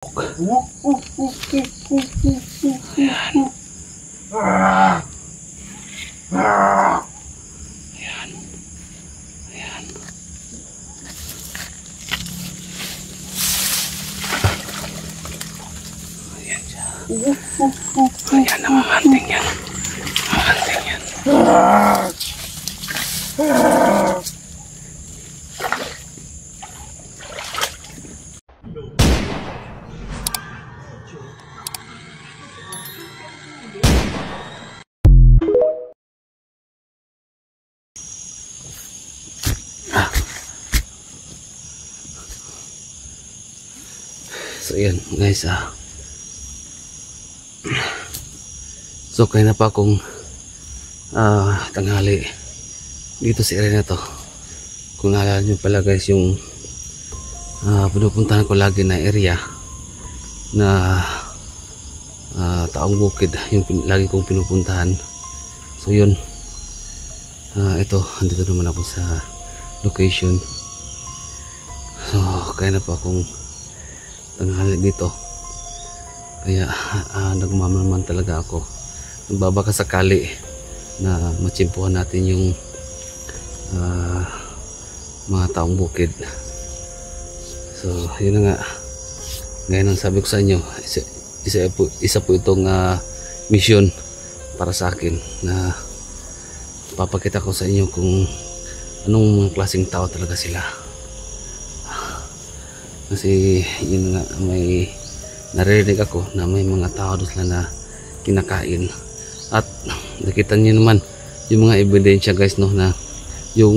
Ayan. Ayan. Ayan siya. Ayan ang hunting yan. Ang hunting yan. So yan guys, so kaya na pa akong tanghali dito sa area na to. Kung naalala nyo pala guys, yung pinupuntahan ko lagi na area na Taong Bukid, yung lagi kong pinupuntahan. So yun, ito, andito naman ako sa location. So kaya na pa akong tanghali dito, kaya nagmamalaman talaga ako. Nagbabaka sakali na matsimpuhan natin yung mga Taong Bukid. So yun na nga, ngayon ang sabi ko sa inyo, isa po itong mission para sa akin, na papakita ko sa inyo kung anong klaseng tao talaga sila. Kasi yun nga, may naririnig ako na may mga tao doon sila na kinakain. At nakita niyo naman yung mga ebidensya guys, no, na yung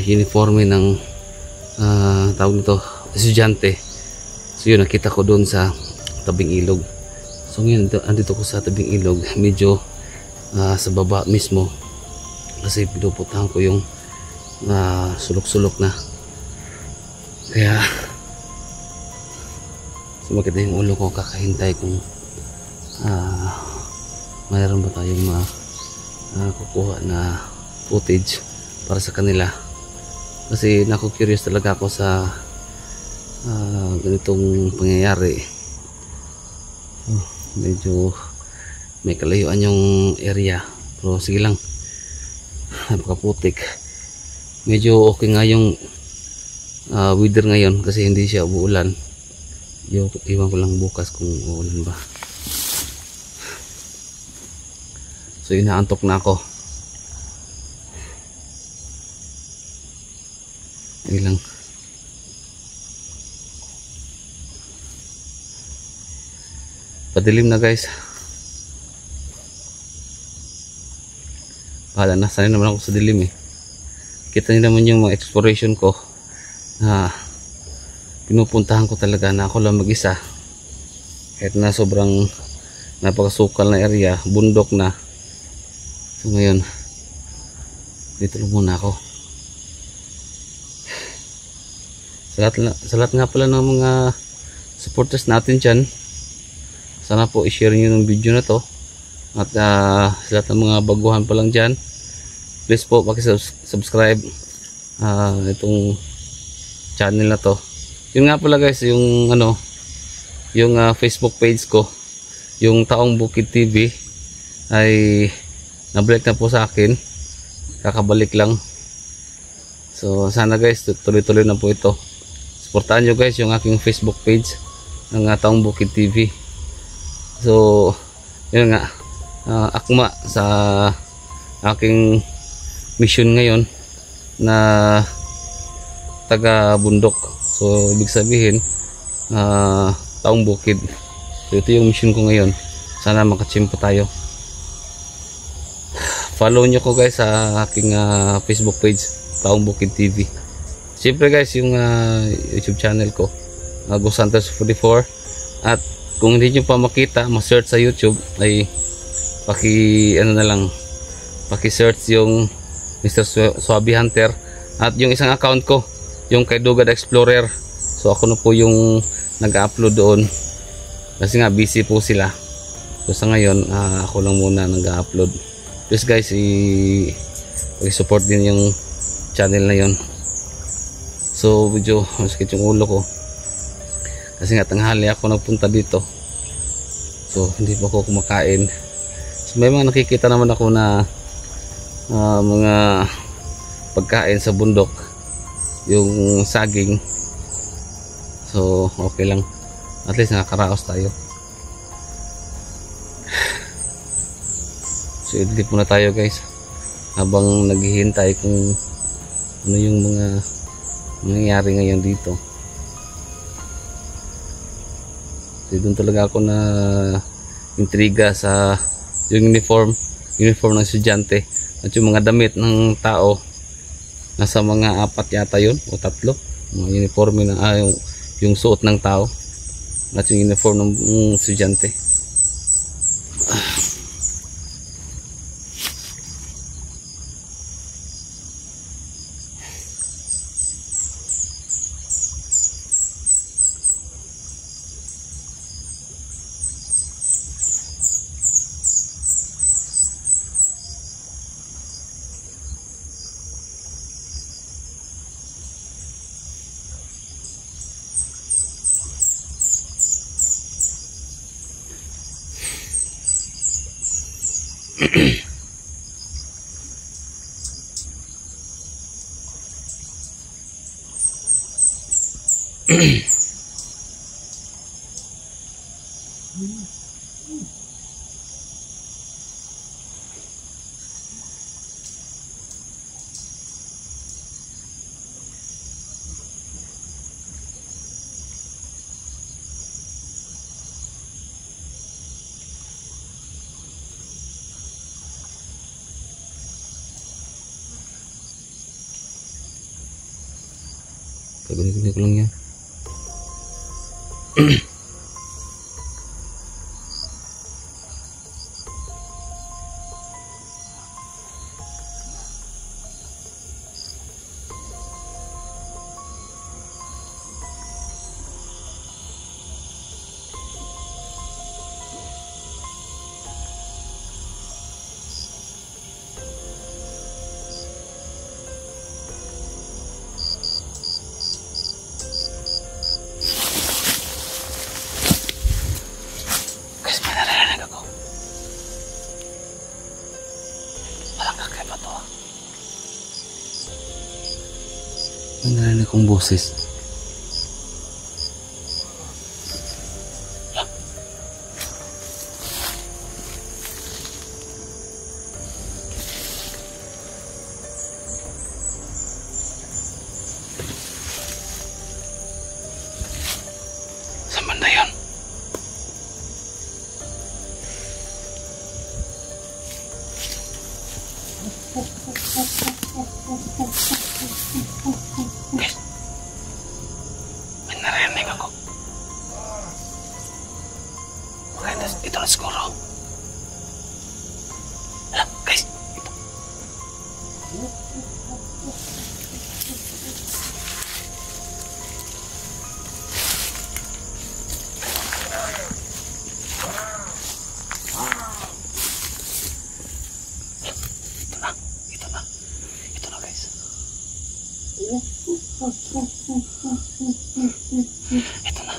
uniforme ng tawag nito, estudyante. So yun, nakita ko doon sa tabing ilog. So ngayon andito ko sa tabing ilog, medyo sa baba mismo, kasi pinupuntahan ko yung sulok-sulok na. Kaya sumakit na yung ulo ko, kakahintay kung mayroon ba tayong kukuha na footage para sa kanila. Kasi naku-curious talaga ako sa ganitong pangyayari. Medyo may kalayuan yung area, pero sige lang, napakaputik. Medyo okay nga yung weather ngayon kasi hindi siya umuulan. Iwan ko lang bukas kung uulan ba. So inaantok na ako. Hindi lang. Padilim na guys. Bahala na, sanay naman ako sa dilim eh. Kita niyo naman yung mga exploration ko. Pinupuntahan ko talaga na ako lang mag-isa, kahit na sobrang napakasukal na area, bundok na. So ngayon dito lang muna ako. Sa lahat nga pala ng mga supporters natin dyan, sana po i-share nyo ng video na to. At sa lahat ng mga baguhan pa lang dyan, please po subscribe itong channel na to. Yun nga pala guys, yung yung Facebook page ko, yung Taong Bukid TV, ay nabalik na po sa akin, kakabalik lang. So sana guys, tuloy-tuloy na po ito. Suportahan nyo guys yung aking Facebook page ng Taong Bukid TV. So yun nga, akma sa aking mission ngayon na taga bundok. So ibig sabihin Taong Bukid. So ito yung mission ko ngayon. Sana makachimpo tayo. Follow nyo ko guys sa aking Facebook page, Taong Bukid TV. Siyempre guys, yung YouTube channel ko, Ghost Hunters 44. At kung hindi nyo pa makita, ma-search sa YouTube, ay paki-search yung Mr. Swabi Hunter. At yung isang account ko, yung kay Dugad Explorer. So ako na po yung nag-upload doon, kasi nga busy po sila. So sa ngayon, ako lang muna nag-upload. Please guys, i-support din yung channel na yon. So medyo masakit yung ulo ko Kasi nga tanghali ako nagpunta dito. So hindi pa ako kumakain. So may mga nakikita naman ako na mga pagkain sa bundok, yung saging. So okay lang, at least nakakaraos tayo. So idlip muna tayo guys, habang naghihintay kung ano yung mga nangyayari ngayon dito. So doon talaga ako na intriga sa yung uniform ng estudyante at yung mga damit ng tao. Nasa mga 4 yata yun o 3 mga uniforme na yung suot ng tao at yung uniform ng estudyante. Gagawin ko lang yan. May narinig akong boses. Saan banda yun? Guys, may narinig ako. Okay, ito na siguro. Hala, guys, ito. Ito na guys. Ito na.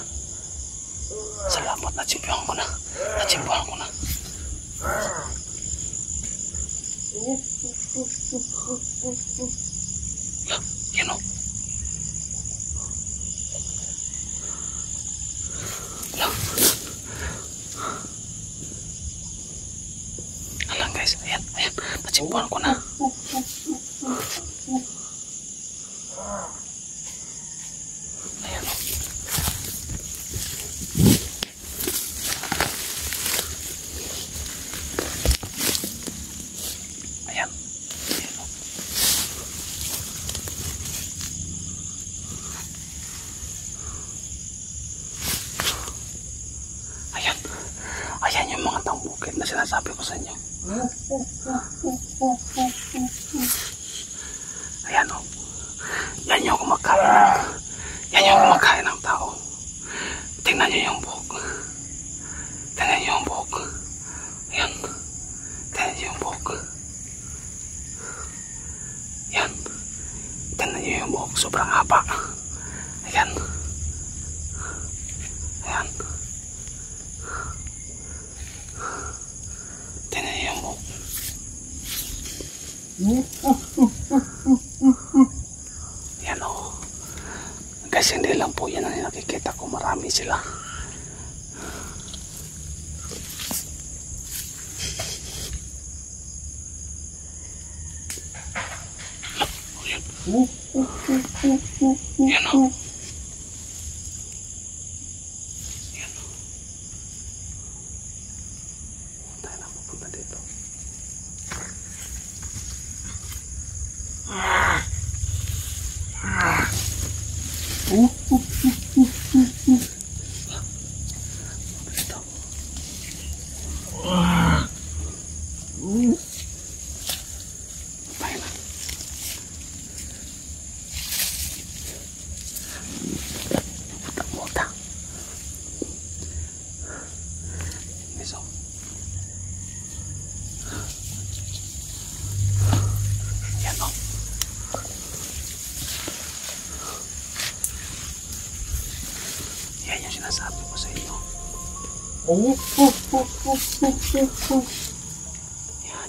Salamat, natsimpuhan ko na. Yan o. Alam guys, ayan, natsimpuhan ko na. Ayan o. Ayan. Ayan o. Ayan. Ayan yung mga tambukid na sinasabi ko sa inyo. Ayan o. Yan yung kumakain. Yan yung kumakain ng tao. Tingnan nyo yung buhok. Tingnan nyo yung buhok. Ayan. Tingnan nyo yung buhok. Ayan. Tingnan nyo yung buhok. Sobrang haba. Ayan. Yan o. Guys, hindi lang po yan ang nakikita ko. Marami sila. Yan o. Tayo na pupunta dito. Dito. Tayo na. Muta. Eso. Yan o. Yan yung sinasabi ko sa inyo. Yan.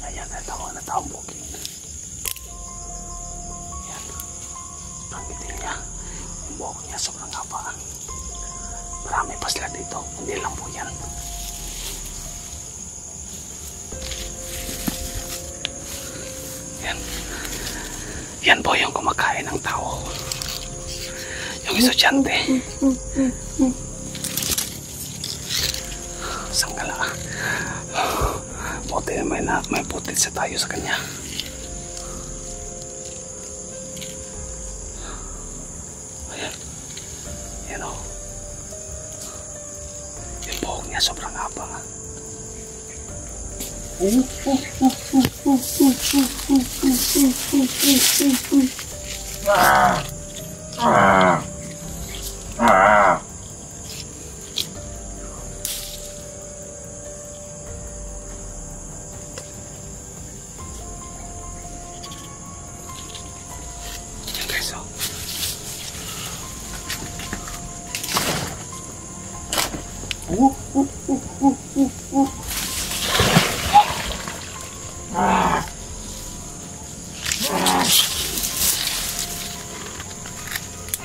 Ayan, natawa na taong bukid. Yan. Sobrang ngiti niya. Yung buhok niya sobrang haba. Marami pa sila dito. Hindi lang po yan. Yan. Yan po yung kumakain ng tao. Yung estudyante. Sanggala. Buti na may putit sa tayo sa kanya. Ayan. Yan o. Yung buhok niya sobrang haba. Yan guys o.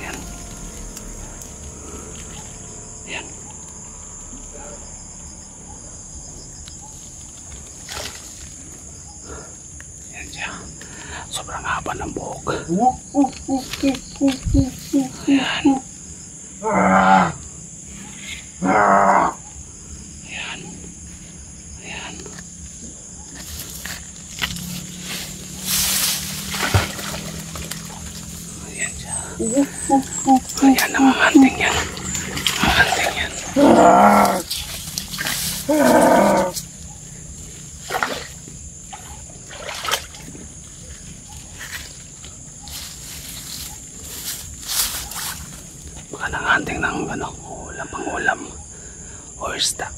Yan. Yan. Yan siya. Sobrang haba ng buhok. Yan. Ayan. Ayan. Ayan siya. Ayan, nanganganting yan. Nanganganting yan. Baka nanganting ng ulam, pang-ulam or isda.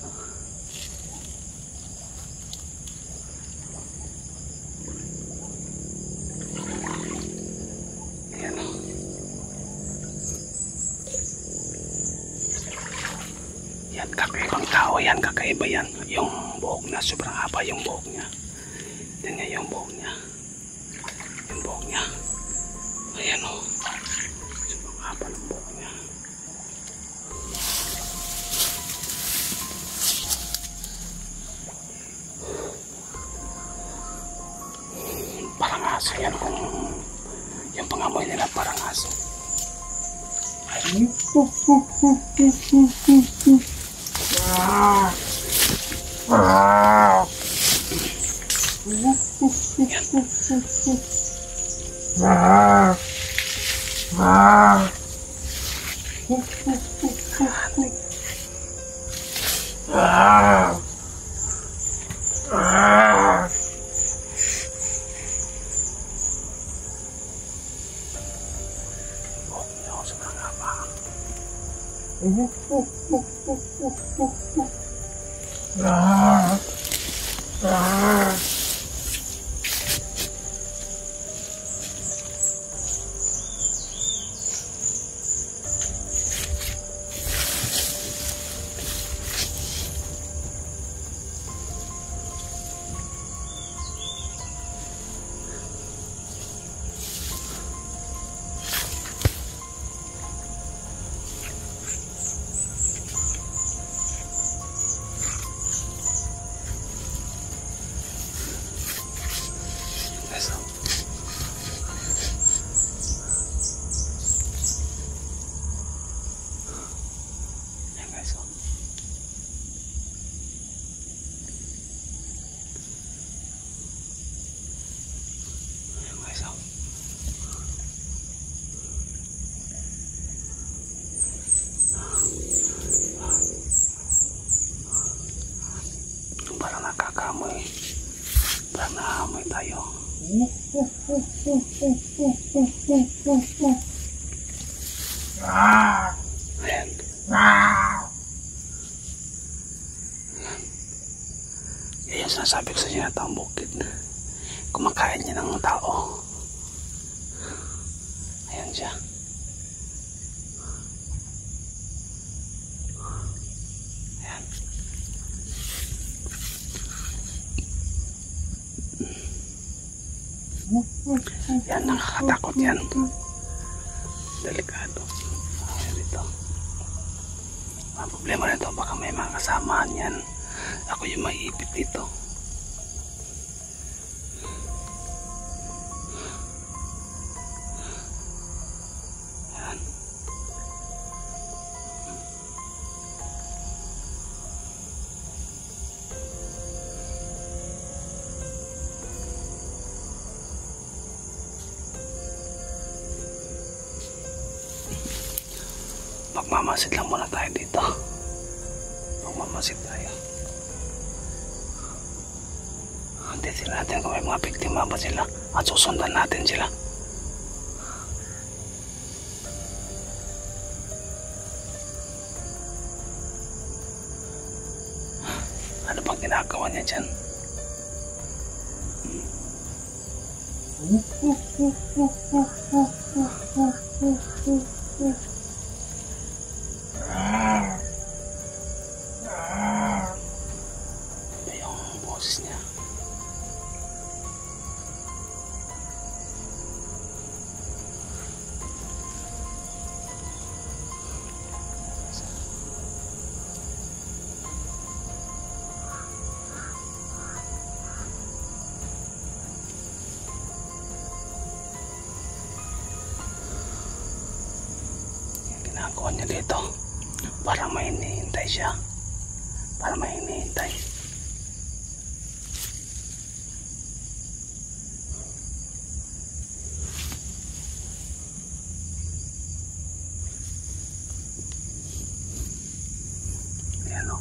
Ayan o. Yan, kakaibang tao yan, kakaiba yan. Yung buhok na, sobrang haba yung buhok niya. Tignan niya yung buhok niya. Yung buhok niya. Ayan o. Sobrang haba ng buhok niya. Parang aso yan kung yung pangamoy nila parang aso. Sobrang haba. Ayan. Yan yung sinasabi ko sa inyo na taong bukid. Kumakain niya ng tao. Ayan siya. Ayan. Yan, nakakatakot yan. Delikado. Ayan dito. Ang problema nito, baka may mga kasamahan yan. Ako yung maiipit dito. Ayan. Magmamasid lang muna tayo dito. Magmamasid tayo. Titignan natin kung may mga biktima ba sila at susundan natin sila. Ano bang ginagawa niya dyan? Ano yung boses niya? Ginagawa niya dito para may hinihintay siya, para may hinihintay. Ayan o,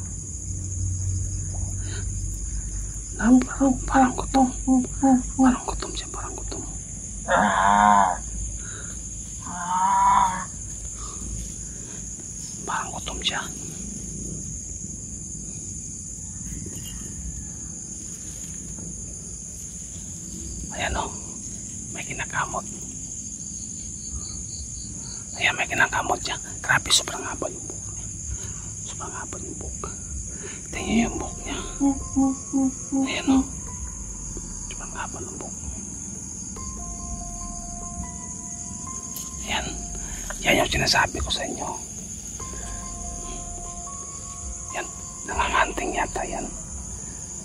parang gutom, parang gutom siya, parang gutom. Parang gutom siya. Ayan o, may kinakamot. Ayan, may kinakamot siya. Grabe, sobrang haba yung buhok niya. Sobrang haba yung buhok. Tingnan yung buhok niya. Ayan o, sobrang haba ng buhok. Ayan, yan yung sinasabi ko sa inyo. Yan, nanganganting yata yan.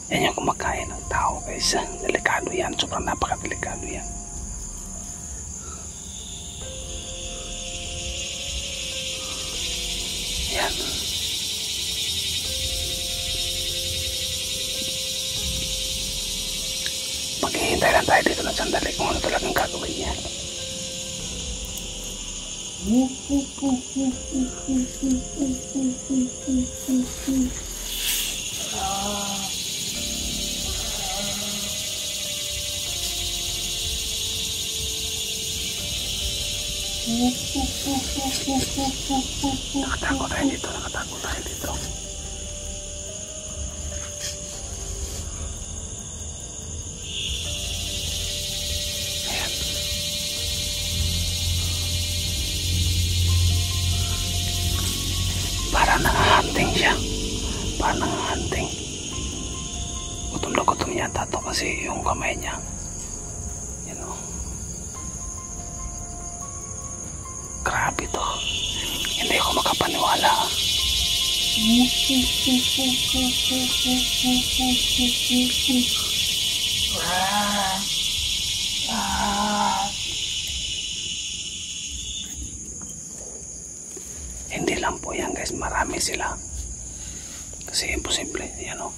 Yan yung kumakain ng tao, guys. Delikado yan, sobrang napakadelikado yan. Yan. Maghihintay lang tayo dito ng sandali kung ano talagang gagawin niya. Nakatakot tayo dito, nakatakot tayo dito. Ayan. Parang nanganganting siya. Parang nanganganting. Gutom na gutom yata to kasi yung kamay niya. Yan o. Grabe to. Hindi ako makapaniwala. Hindi lang po yan, guys. Marami sila. Kasi imposible. Yan o.